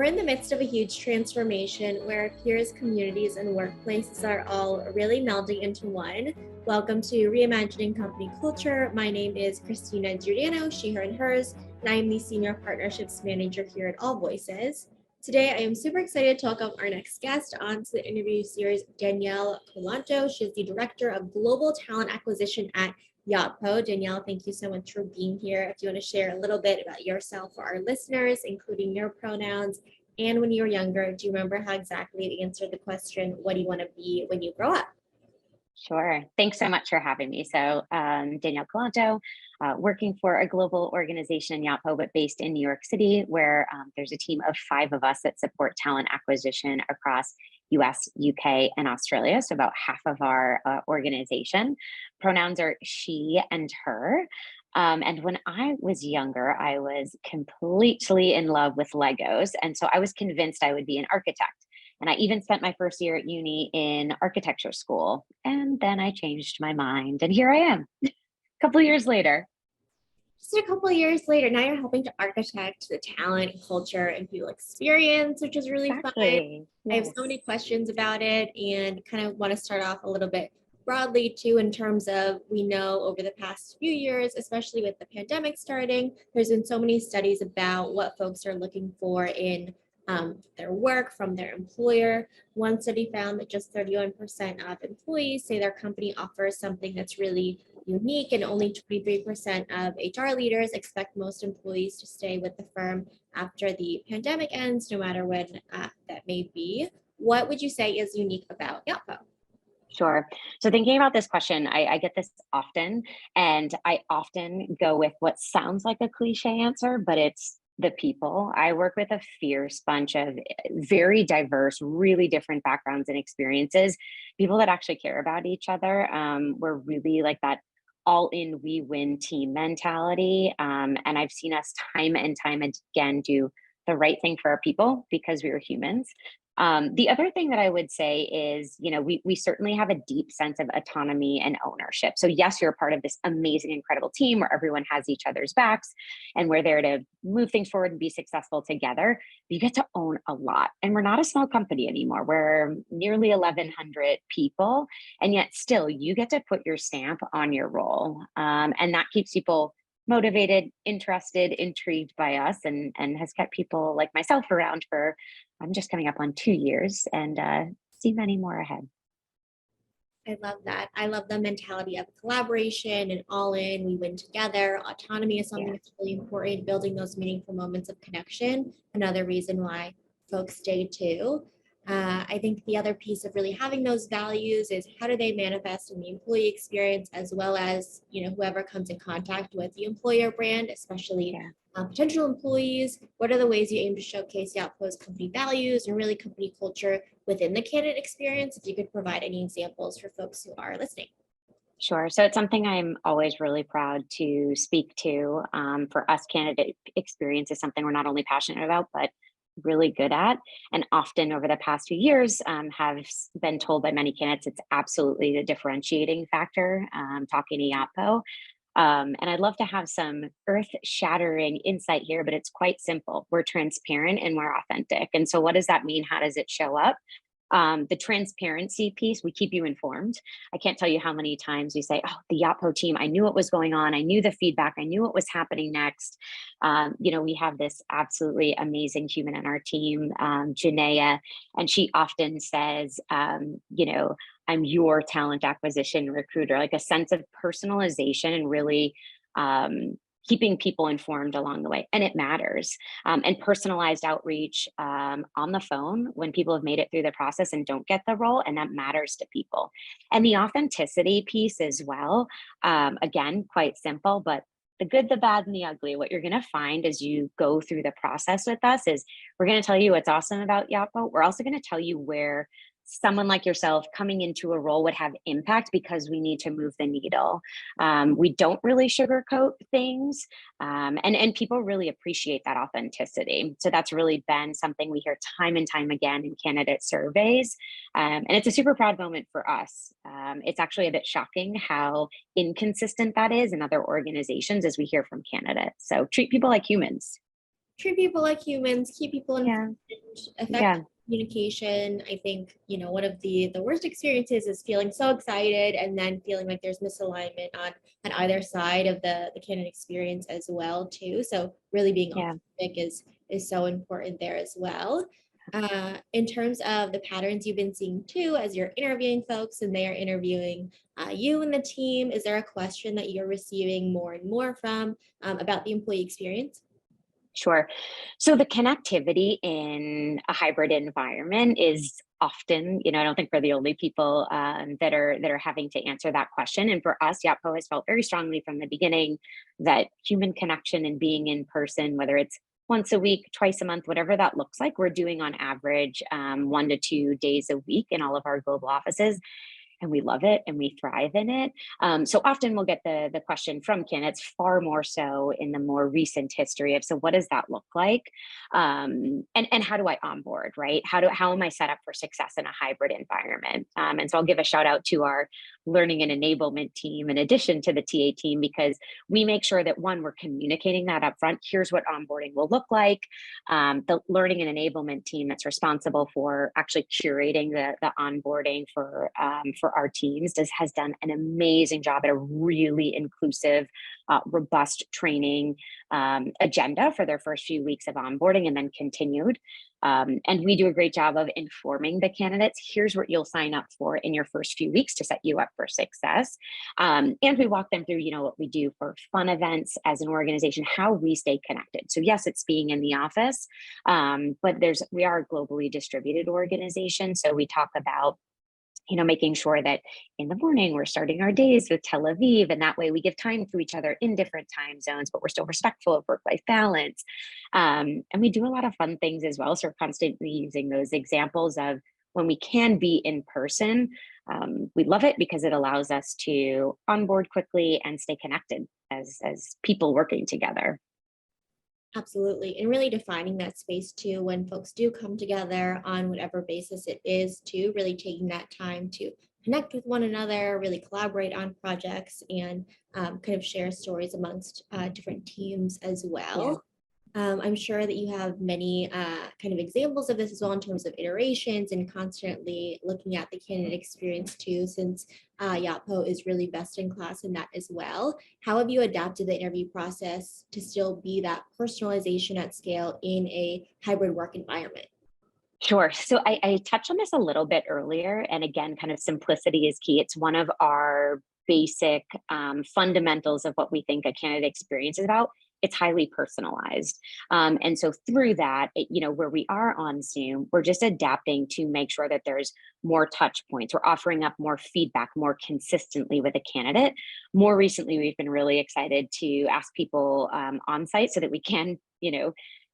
We're in the midst of a huge transformation where peers, communities, and workplaces are all really melding into one. Welcome to Reimagining Company Culture. My name is Christina Giuliano, she, her, and hers, and I am the Senior Partnerships Manager here at AllVoices. Today, I am super excited to welcome our next guest onto the interview series, Danielle Colanto. She is the Director of Global Talent Acquisition at Yotpo. Danielle, thank you so much for being here. If you want to share a little bit about yourself for our listeners, including your pronouns, and when you were younger, do you remember how exactly you answered the question, what do you want to be when you grow up? Sure. Thanks so much for having me. So, Danielle Colanto, working for a global organization in Yotpo, but based in New York City, where there's a team of 5 of us that support talent acquisition across US, UK, and Australia. So, about half of our organization. Pronouns are she and her. And when I was younger, I was completely in love with Legos. And so I was convinced I would be an architect. And I even spent my first year at uni in architecture school. And then I changed my mind. And here I am, a couple of years later. Just a couple of years later, now you're helping to architect the talent, culture, and people experience, which is really fun. Exactly. I have so Yes. many questions about it and kind of want to start off a little bit broadly too, in terms of we know over the past few years, especially with the pandemic starting, there's been so many studies about what folks are looking for in their work from their employer. One study found that just 31% of employees say their company offers something that's really unique, and only 23% of HR leaders expect most employees to stay with the firm after the pandemic ends, no matter when that may be. What would you say is unique about Yotpo? Sure. So thinking about this question, I get this often, and I often go with what sounds like a cliche answer, but it's the people. I work with a fierce bunch of very diverse, really different backgrounds and experiences, people that actually care about each other. We're really like that all in, we win team mentality. And I've seen us time and time again do the right thing for our people because we are humans. The other thing that I would say is, we certainly have a deep sense of autonomy and ownership. So yes, you're a part of this amazing, incredible team where everyone has each other's backs and we're there to move things forward and be successful together. You get to own a lot. And we're not a small company anymore. We're nearly 1,100 people. And yet still you get to put your stamp on your role. And that keeps people motivated, interested, intrigued by us, and has kept people like myself around for, I'm just coming up on 2 years, and see many more ahead. I love that. I love the mentality of collaboration and all in, we win together. Autonomy is something Yeah. that's really important, building those meaningful moments of connection. Another reason why folks stay too. I think the other piece of really having those values is how do they manifest in the employee experience, as well as whoever comes in contact with the employer brand, especially Yeah. potential employees. What are the ways you aim to showcase Yotpo's company values and really company culture within the candidate experience? If you could provide any examples for folks who are listening. Sure. So it's something I'm always really proud to speak to. For us, candidate experience is something we're not only passionate about, but really good at. And often over the past few years, have been told by many candidates it's absolutely the differentiating factor, talking to Yotpo. And I'd love to have some earth shattering insight here, but it's quite simple. We're transparent and we're authentic. And so, what does that mean? How does it show up? The transparency piece, we keep you informed. I can't tell you how many times we say, oh, the Yotpo team, I knew what was going on. I knew the feedback. I knew what was happening next. We have this absolutely amazing human in our team, Janaea, and she often says, I'm your talent acquisition recruiter, like a sense of personalization and really keeping people informed along the way. And it matters. And personalized outreach on the phone when people have made it through the process and don't get the role. And that matters to people. And the authenticity piece as well. Again, quite simple, but the good, the bad, and the ugly. What you're going to find as you go through the process with us is we're going to tell you what's awesome about Yotpo. We're also going to tell you where someone like yourself coming into a role would have impact because we need to move the needle. We don't really sugarcoat things, and people really appreciate that authenticity. So that's really been something we hear time and time again in candidate surveys, and it's a super proud moment for us. It's actually a bit shocking how inconsistent that is in other organizations as we hear from candidates. So treat people like humans. treat people like humans, keep people Yeah. informed, Yeah. effective communication. I think, one of the worst experiences is feeling so excited and then feeling like there's misalignment on either side of the candidate experience as well too. So really being Yeah. authentic is so important there as well. In terms of the patterns you've been seeing too, as you're interviewing folks and they are interviewing you and the team, is there a question that you're receiving more and more from about the employee experience? Sure. So the connectivity in a hybrid environment is often, I don't think we're the only people that are having to answer that question. And for us, Yotpo has felt very strongly from the beginning that human connection and being in person, whether it's once a week, twice a month, whatever that looks like, we're doing on average 1 to 2 days a week in all of our global offices, and we love it and we thrive in it. So often we'll get the question from candidates, far more so in the more recent history of, so what does that look like? And how do I onboard, right? How am I set up for success in a hybrid environment? And so I'll give a shout out to our learning and enablement team in addition to the TA team, because we make sure that one, we're communicating that up front. Here's what onboarding will look like. The learning and enablement team that's responsible for actually curating the onboarding for our teams has done an amazing job at a really inclusive, robust training agenda for their first few weeks of onboarding and then continued. And we do a great job of informing the candidates. Here's what you'll sign up for in your first few weeks to set you up for success. And we walk them through, what we do for fun events as an organization, how we stay connected. So yes, it's being in the office, but we are a globally distributed organization. So we talk about making sure that in the morning we're starting our days with Tel Aviv, and that way we give time to each other in different time zones, but we're still respectful of work-life balance. And we do a lot of fun things as well. So we're constantly using those examples of when we can be in person. We love it because it allows us to onboard quickly and stay connected as people working together. Absolutely. And really defining that space too, when folks do come together on whatever basis it is, to really taking that time to connect with one another, really collaborate on projects, and kind of share stories amongst different teams as Yeah. well. I'm sure that you have many kind of examples of this as well in terms of iterations and constantly looking at the candidate experience too, since Yotpo is really best in class in that as well. How have you adapted the interview process to still be that personalization at scale in a hybrid work environment? Sure. So I touched on this a little bit earlier. And again, kind of simplicity is key. It's one of our basic fundamentals of what we think a candidate experience is about. It's highly personalized. And so through that, where we are on Zoom, we're just adapting to make sure that there's more touch points. We're offering up more feedback more consistently with a candidate. More recently, we've been really excited to ask people on site so that we can,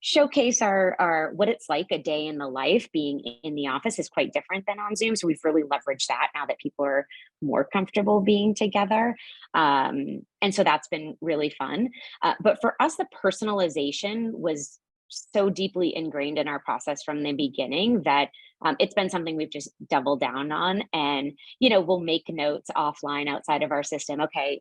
showcase our what it's like a day in the life. Being in the office is quite different than on Zoom. So we've really leveraged that now that people are more comfortable being together. And so that's been really fun. But for us, the personalization was so deeply ingrained in our process from the beginning that it's been something we've just doubled down on. And, we'll make notes offline outside of our system. Okay,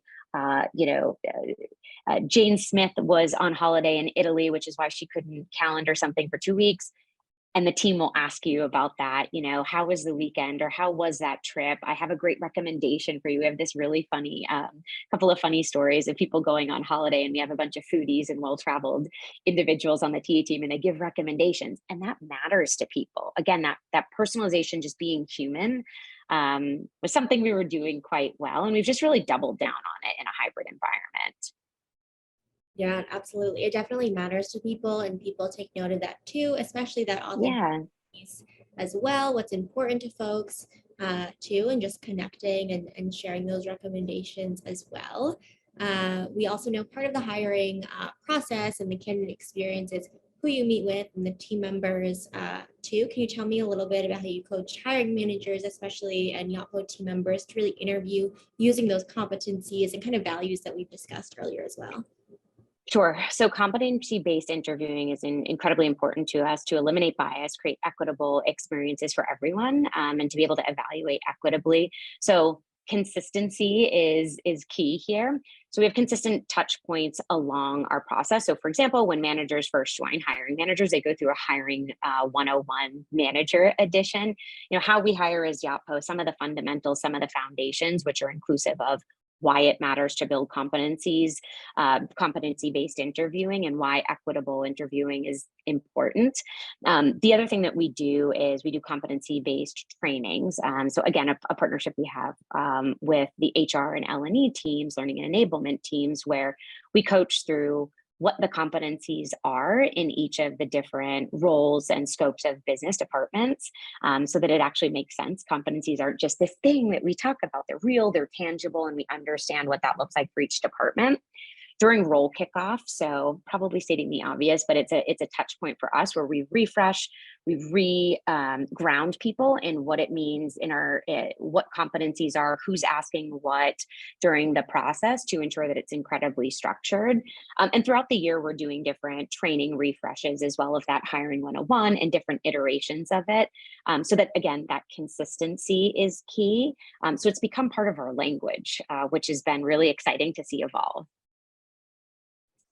Jane Smith was on holiday in Italy, which is why she couldn't calendar something for 2 weeks. And the team will ask you about that. How was the weekend, or how was that trip? I have a great recommendation for you. We have this really funny, couple of funny stories of people going on holiday, and we have a bunch of foodies and well-traveled individuals on the TA team, and they give recommendations, and that matters to people. Again, that personalization, just being human, was something we were doing quite well, and we've just really doubled down on it in a hybrid environment. Yeah, absolutely. It definitely matters to people, and people take note of that too, especially that authenticity Yeah. piece as well. What's important to folks too, and just connecting and sharing those recommendations as well. We also know part of the hiring process and the candidate experience is who you meet with and the team members too. Can you tell me a little bit about how you coach hiring managers, especially and Yotpo team members, to really interview using those competencies and kind of values that we've discussed earlier as well? Sure. So competency-based interviewing is incredibly important to us to eliminate bias, create equitable experiences for everyone, and to be able to evaluate equitably. So consistency is key here. So we have consistent touch points along our process. So for example, when managers first join, hiring managers, they go through a hiring 101 manager edition. How we hire is Yotpo, some of the fundamentals, some of the foundations, which are inclusive of why it matters to build competencies, competency-based interviewing, and why equitable interviewing is important. The other thing that we do is we do competency-based trainings. So again, a partnership we have with the HR and L&E teams, learning and enablement teams, where we coach through what the competencies are in each of the different roles and scopes of business departments, so that it actually makes sense. Competencies aren't just this thing that we talk about. They're real, they're tangible, and we understand what that looks like for each department. During role kickoff, so probably stating the obvious, but it's a touch point for us where we refresh, we ground people in what it means in our what competencies are, who's asking what during the process, to ensure that it's incredibly structured. And throughout the year, we're doing different training refreshes as well of that hiring 101 and different iterations of it, so that again, that consistency is key. So it's become part of our language, which has been really exciting to see evolve.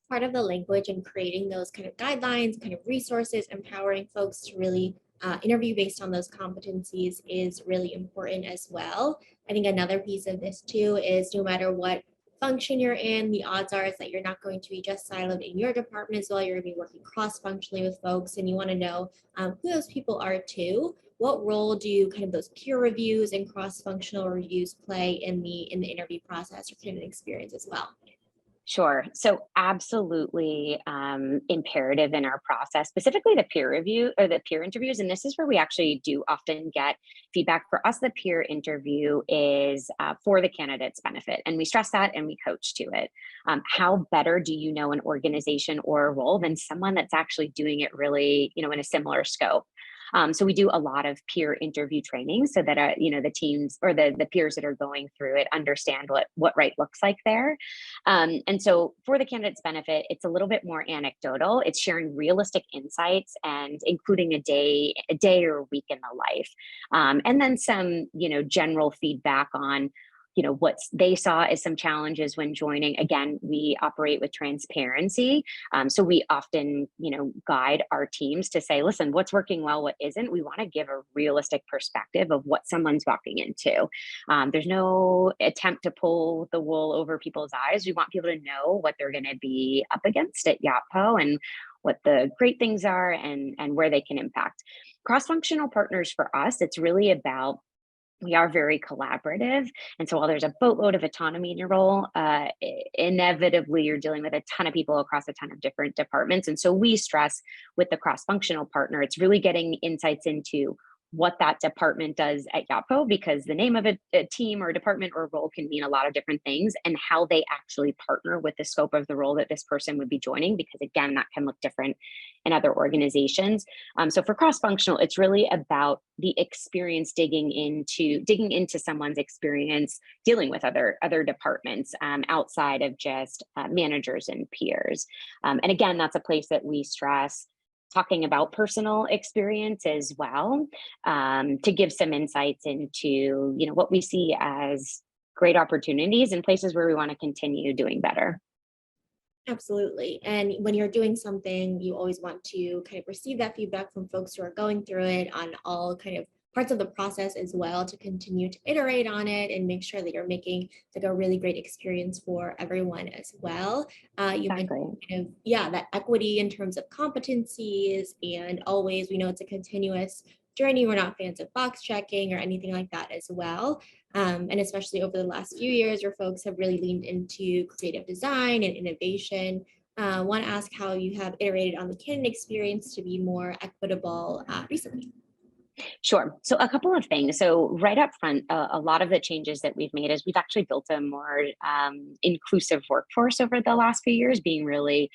Part of the language and creating those kind of guidelines, kind of resources, empowering folks to really interview based on those competencies is really important as well. I think another piece of this too is no matter what function you're in, the odds are is that you're not going to be just siloed in your department as well. You're going to be working cross-functionally with folks, and you want to know who those people are too. What role do kind of those peer reviews and cross-functional reviews play in the interview process or candidate experience as well? Sure. So absolutely imperative in our process, specifically the peer review or the peer interviews. And this is where we actually do often get feedback. For us, the peer interview is for the candidate's benefit. And we stress that and we coach to it. How better do you know an organization or a role than someone that's actually doing it really, in a similar scope? So we do a lot of peer interview training so that the teams or the peers that are going through it understand what right looks like there. And so for the candidate's benefit, it's a little bit more anecdotal. It's sharing realistic insights and including a day or a week in the life, and then some general feedback on what they saw as some challenges when joining. Again, we operate with transparency. So we often, guide our teams to say, listen, what's working well, what isn't. We want to give a realistic perspective of what someone's walking into. There's no attempt to pull the wool over people's eyes. We want people to know what they're going to be up against at Yotpo and what the great things are and where they can impact. Cross-functional partners for us, it's really about, we are very collaborative. And so while there's a boatload of autonomy in your role, inevitably you're dealing with a ton of people across a ton of different departments. And so we stress with the cross-functional partner, it's really getting insights into what that department does at Yotpo, because the name of a team or department or role can mean a lot of different things, and how they actually partner with the scope of the role that this person would be joining, because again, that can look different in other organizations. So for cross-functional, it's really about the experience digging into someone's experience dealing with other departments outside of just managers and peers. And again, that's a place that we stress talking about personal experience as well, to give some insights into what we see as great opportunities and places where we want to continue doing better. Absolutely. And when you're doing something, you always want to kind of receive that feedback from folks who are going through it on all kind of parts of the process as well, to continue to iterate on it and make sure that you're making like a really great experience for everyone as well. You mentioned kind of, that equity in terms of competencies, and always, we know it's a continuous journey. We're not fans of box checking or anything like that as well. And especially over the last few years where folks have really leaned into creative design and innovation. Want to ask how you have iterated on the candidate experience to be more equitable recently. Sure. So a couple of things. So right up front, a lot of the changes that we've made is we've actually built a more inclusive workforce over the last few years, being really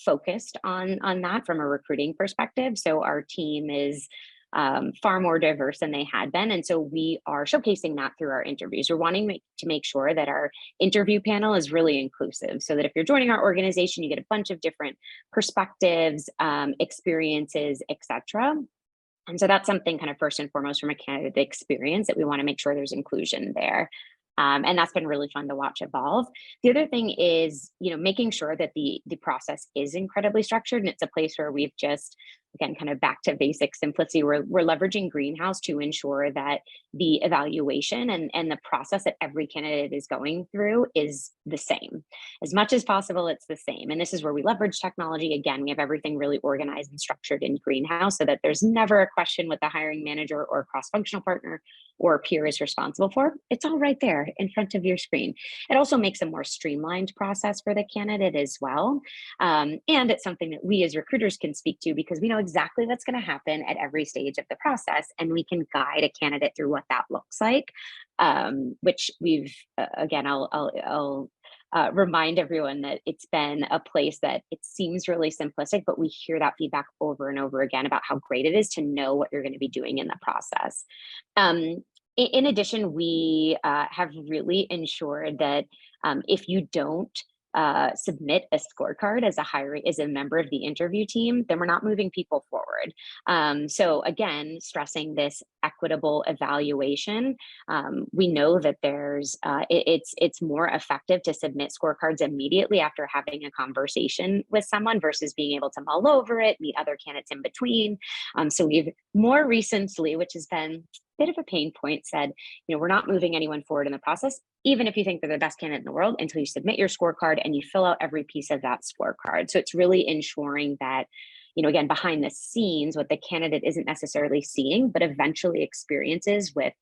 focused on that from a recruiting perspective. So our team is far more diverse than they had been. And so we are showcasing that through our interviews. We're wanting to make sure that our interview panel is really inclusive, so that if you're joining our organization, you get a bunch of different perspectives, experiences, etc. And so that's something kind of first and foremost from a candidate experience that we want to make sure there's inclusion there. And that's been really fun to watch evolve. The other thing is, making sure that the process is incredibly structured, and it's a place where we've just, again, kind of back to basic simplicity. We're leveraging Greenhouse to ensure that the evaluation and the process that every candidate is going through is the same. As much as possible, it's the same. And this is where we leverage technology. Again, we have everything really organized and structured in Greenhouse so that there's never a question what the hiring manager or cross-functional partner or peer is responsible for. It's all right there in front of your screen. It also makes a more streamlined process for the candidate as well. And it's something that we as recruiters can speak to because we know exactly what's going to happen at every stage of the process, and we can guide a candidate through what that looks like, which we've, again, I'll remind everyone that it's been a place that it seems really simplistic, but we hear that feedback over and over again about how great it is to know what you're going to be doing in the process. In addition, we have really ensured that if you don't submit a scorecard as a member of the interview team, then we're not moving people forward. So again, stressing this equitable evaluation, we know that it's more effective to submit scorecards immediately after having a conversation with someone versus being able to mull over it, meet other candidates in between. So we've more recently, which has been a bit of a pain point, said, we're not moving anyone forward in the process, even if you think they're the best candidate in the world, until you submit your scorecard and you fill out every piece of that scorecard. So it's really ensuring that, again, behind the scenes, what the candidate isn't necessarily seeing, but eventually experiences with,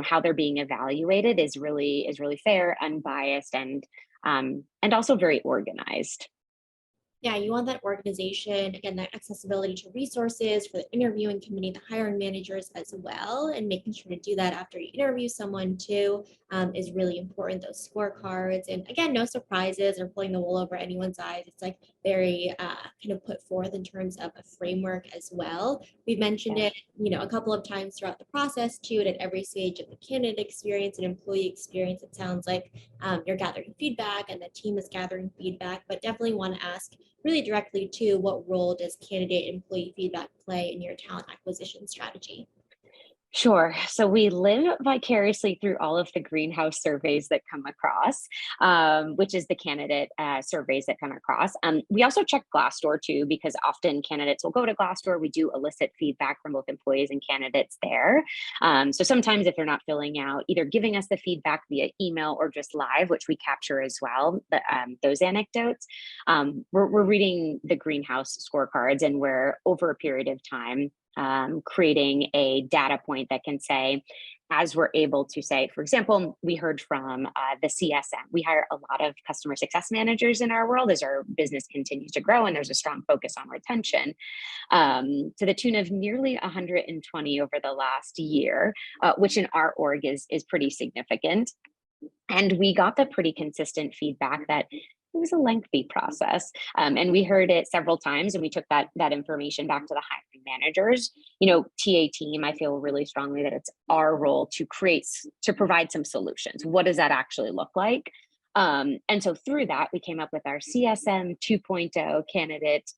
how they're being evaluated is really fair, unbiased, and also very organized. Yeah, you want that organization, again, that accessibility to resources for the interviewing committee, the hiring managers as well, and making sure to do that after you interview someone too is really important, those scorecards. And again, no surprises or pulling the wool over anyone's eyes. It's like very kind of put forth in terms of a framework as well. We've mentioned it, a couple of times throughout the process too, and at every stage of the candidate experience and employee experience, it sounds like you're gathering feedback and the team is gathering feedback, but definitely want to ask really directly to what role does candidate employee feedback play in your talent acquisition strategy? Sure. So we live vicariously through all of the Greenhouse surveys that come across, which is the candidate surveys that come across. We also check Glassdoor too, because often candidates will go to Glassdoor. We do elicit feedback from both employees and candidates there. So sometimes if they're not filling out, either giving us the feedback via email or just live, which we capture as well, those anecdotes, we're reading the Greenhouse scorecards, and we're over a period of time creating a data point that can say, as we're able to say, for example, we heard from the CSM. We hire a lot of customer success managers in our world as our business continues to grow, and there's a strong focus on retention, to the tune of nearly 120 over the last year, which in our org is pretty significant. And we got the pretty consistent feedback that it was a lengthy process. And we heard it several times, and we took that information back to the hiring managers. TA team, I feel really strongly that it's our role to provide some solutions. What does that actually look like? And so through that, we came up with our CSM 2.0 candidate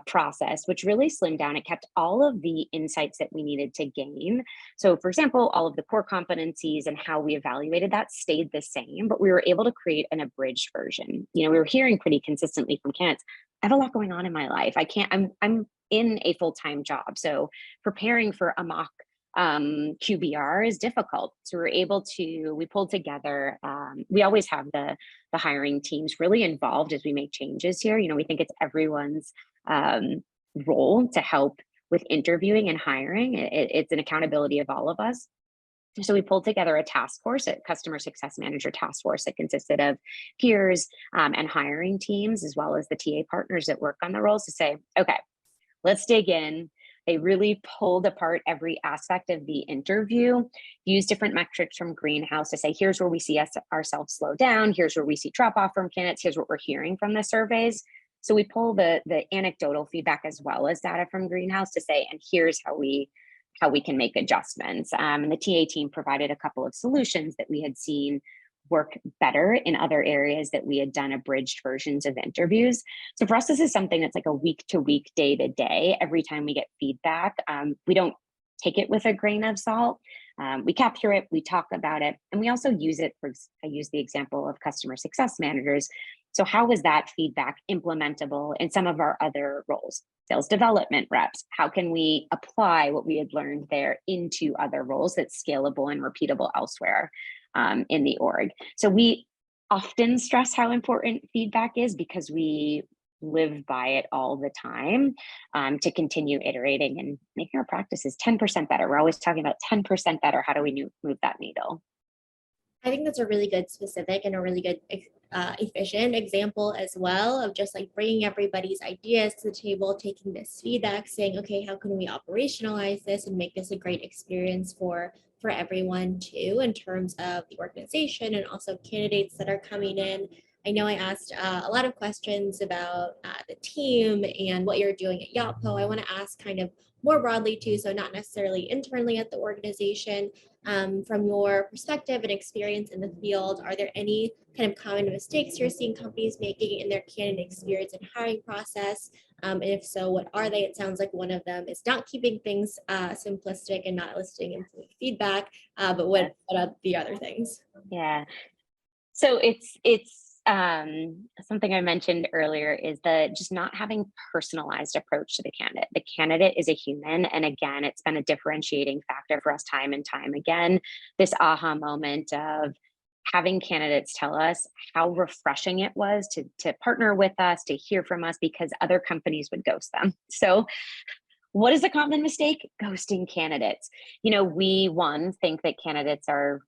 process, which really slimmed down. It kept all of the insights that we needed to gain. So for example, all of the core competencies and how we evaluated that stayed the same, but we were able to create an abridged version. We were hearing pretty consistently from candidates, I have a lot going on in my life. I'm in a full-time job. So preparing for a mock QBR is difficult. So we pulled together, we always have the hiring teams really involved as we make changes here. We think it's everyone's role to help with interviewing and hiring. It's an accountability of all of us. So we pulled together a task force, a customer success manager task force that consisted of peers and hiring teams, as well as the TA partners that work on the roles, to say, okay, let's dig in. They really pulled apart every aspect of the interview, use different metrics from Greenhouse to say, here's where we see ourselves slow down. Here's where we see drop off from candidates. Here's what we're hearing from the surveys. So we pull the anecdotal feedback as well as data from Greenhouse to say, and here's how we can make adjustments. And the TA team provided a couple of solutions that we had seen work better in other areas that we had done abridged versions of interviews. So for us, this is something that's like a week to week, day to day. Every time we get feedback, we don't take it with a grain of salt. We capture it, we talk about it, and we also use it I use the example of customer success managers. So how is that feedback implementable in some of our other roles? Sales development reps, how can we apply what we had learned there into other roles that's scalable and repeatable elsewhere in the org? So we often stress how important feedback is because we live by it all the time, to continue iterating and making our practices 10% better. We're always talking about 10% better. How do we move that needle? I think that's a really good specific and a really good efficient example as well of just like bringing everybody's ideas to the table, taking this feedback, saying, okay, how can we operationalize this and make this a great experience for everyone too, in terms of the organization and also candidates that are coming in. I know I asked a lot of questions about the team and what you're doing at Yotpo. I want to ask kind of more broadly too, so not necessarily internally at the organization. From your perspective and experience in the field, are there any kind of common mistakes you're seeing companies making in their candidate experience and hiring process? And if so, what are they? It sounds like one of them is not keeping things simplistic and not listing employee feedback. But what are the other things? Yeah. So it's something I mentioned earlier is the just not having personalized approach to the candidate. The candidate is a human, and again, it's been a differentiating factor for us time and time again. This aha moment of having candidates tell us how refreshing it was to partner with us, to hear from us, because other companies would ghost them. So what is a common mistake? Ghosting candidates. We think that candidates are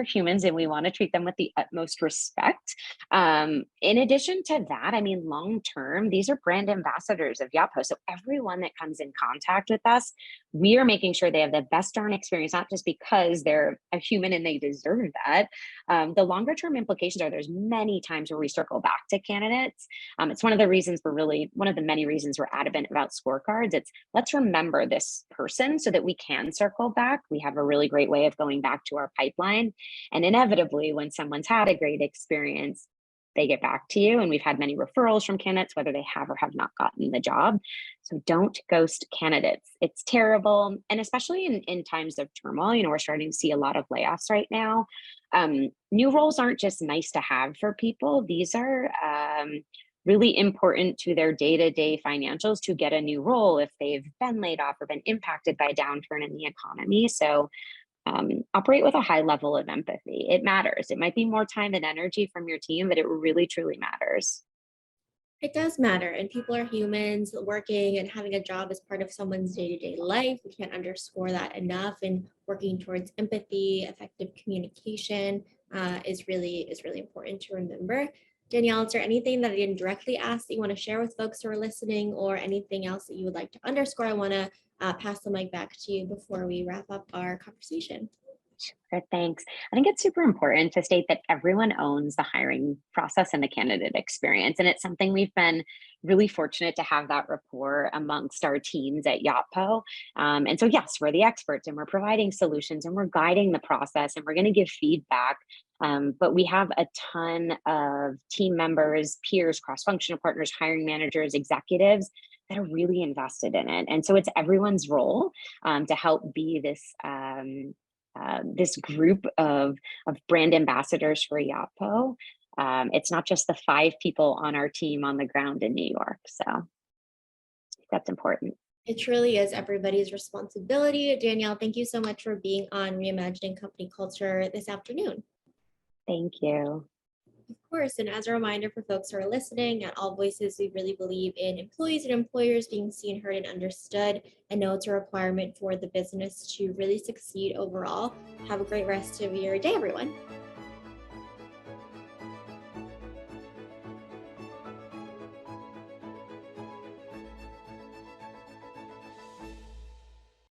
humans and we want to treat them with the utmost respect. In addition to that, long term, these are brand ambassadors of Yotpo. So everyone that comes in contact with us, we are making sure they have the best darn experience, not just because they're a human and they deserve that. The longer term implications are there's many times where we circle back to candidates. It's one of the many reasons we're adamant about scorecards. It's let's remember this person so that we can circle back. We have a really great way of going back to our pipeline. And inevitably, when someone's had a great experience, they get back to you. And we've had many referrals from candidates, whether they have or have not gotten the job. So don't ghost candidates. It's terrible. And especially in times of turmoil, we're starting to see a lot of layoffs right now. New roles aren't just nice to have for people. These are really important to their day-to-day financials to get a new role if they've been laid off or been impacted by a downturn in the economy. So operate with a high level of empathy. It matters. It might be more time and energy from your team, but it really, truly matters. It does matter, and people are humans. Working and having a job is part of someone's day-to-day life. We can't underscore that enough. And working towards empathy, effective communication is really important to remember. Danielle, is there anything that I didn't directly ask that you want to share with folks who are listening, or anything else that you would like to underscore? I want to pass the mic back to you before we wrap up our conversation. Sure, thanks. I think it's super important to state that everyone owns the hiring process and the candidate experience. And it's something we've been really fortunate to have that rapport amongst our teams at Yotpo. And so, yes, we're the experts and we're providing solutions and we're guiding the process and we're going to give feedback. But we have a ton of team members, peers, cross-functional partners, hiring managers, executives that are really invested in it. And so it's everyone's role to help be this group of brand ambassadors for Yotpo. It's not just the 5 people on our team on the ground in New York. So that's important. It truly is everybody's responsibility. Danielle, thank you so much for being on Reimagining Company Culture this afternoon. Thank you. Of course, and as a reminder for folks who are listening, at AllVoices, we really believe in employees and employers being seen, heard, and understood, and know it's a requirement for the business to really succeed overall. Have a great rest of your day, everyone.